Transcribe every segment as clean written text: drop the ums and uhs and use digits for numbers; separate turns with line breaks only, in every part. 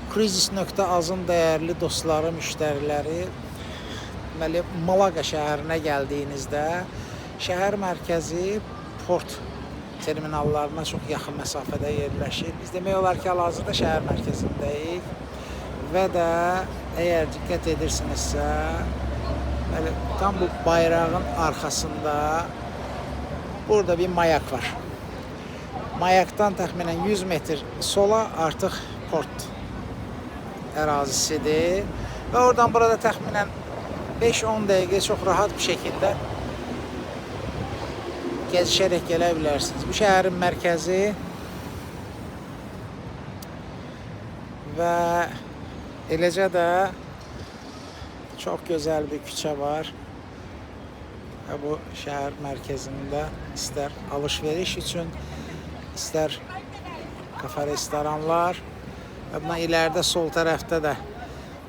Cruises.az-ın dəyərli dostları, müştəriləri, deməli, Malaqa şəhərinə gəldiyinizdə şəhər mərkəzi port terminallarına çox yaxın məsafədə yerləşir. Biz demək olar ki, hal-hazırda şəhər mərkəzindəyik və də əgər diqqət edirsinizsə, tam bu bayrağın arxasında burada bir mayak var. Mayakdan təxminən 100 metr sola artıq port ərazisidir və oradan burada təxminən 5-10 dəqiqə çox rahat bir şəkildə gəzişərək gələ bilərsiniz. Bu şəhərin mərkəzi və eləcə də çox gözəl bir küçə var. Və bu şəhər mərkəzində istər alış-veriş üçün, istər kafe, restoranlar və buna ilərdə sol tərəfdə də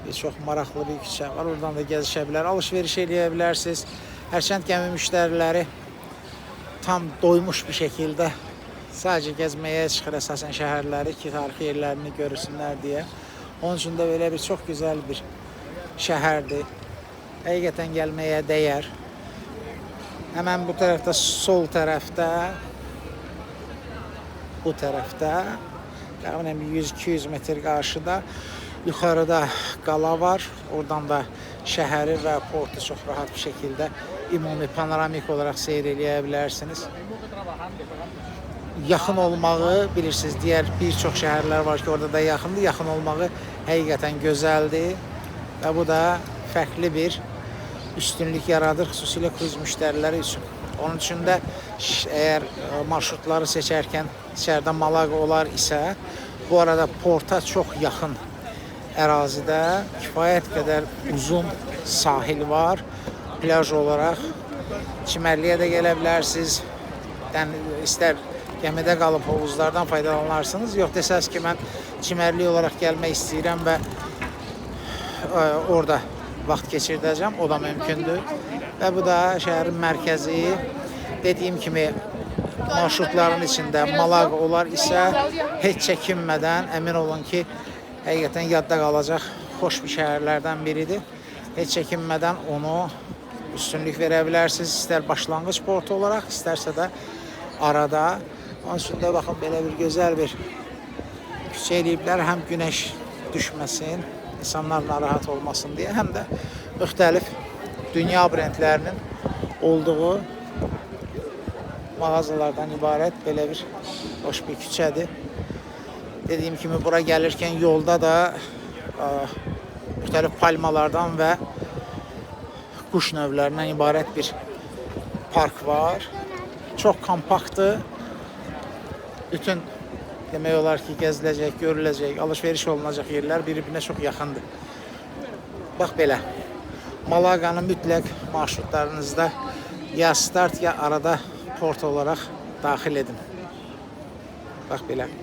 bir çox maraqlı bir küçə var. Oradan da gəzişə bilər, alış-veriş eləyə bilərsiniz. Hərçənd gəmi müştəriləri tam doymuş bir şəkildə sadəcə gəzməyə çıxır əsasən şəhərləri ki, tarixi yerlərini görürsünlər deyə. Onun üçün də belə bir çox gözəl bir şəhərdir. Həqiqətən gəlməyə dəyər. Həmən bu tərəfdə, sol tərəfdə, bu tərəfdə, təxminən 100-200 metr qarşıda yuxarıda qala var. Oradan da şəhəri və portu çox rahat bir şəkildə ümumi panoramik olaraq seyr eləyə bilərsiniz. Yaxın olmağı bilirsiniz, digər bir çox şəhərlər var ki, orada da yaxındır. Yaxın olmağı həqiqətən gözəldir və bu da fərqli bir üstünlük yaradır, xüsusilə kruz müştəriləri üçün. Onun üçün də əgər marşrutları seçərkən içəridə Malaqa olar isə, bu arada porta çox yaxın ərazidə kifayət qədər uzun sahil var. Plaj olaraq çimərliyə də gələ bilərsiniz. İstər gəmidə qalıb hovuzlardan faydalanarsınız. Yox desəz ki, mən çimərli olaraq gəlmək istəyirəm və orada vaxt keçirdəcəm, o da mümkündür. Və bu da şəhərin mərkəzi. Dediyim kimi, marşrutların içində Malaqa olar isə heç çəkinmədən əmin olun ki, həqiqətən yadda qalacaq xoş bir şəhərlərdən biridir. Heç çəkinmədən onu üstünlük verə bilərsiniz. İstər başlanğıc portu olaraq, istərsə də arada. Onun üçün də baxın, belə bir gözəl bir küçə eləyiblər. Həm günəş düşməsin, insanlar narahat olmasın deyə, həm də müxtəlif dünya brendlərinin olduğu mağazalardan ibarət belə bir hoş bir küçədir. Dediyim kimi, bura gəlirkən yolda da müxtəlif palmalardan və quş növlərindən ibarət bir park var. Çox kompaktdır. Bütün demək olar ki, gəziləcək, görüləcək, alış-veriş olunacaq yerlər bir-birinə çox yaxındır. Bax belə, Malaqanı mütləq marşrutlarınızda ya start, ya arada port olaraq daxil edin. Bax belə.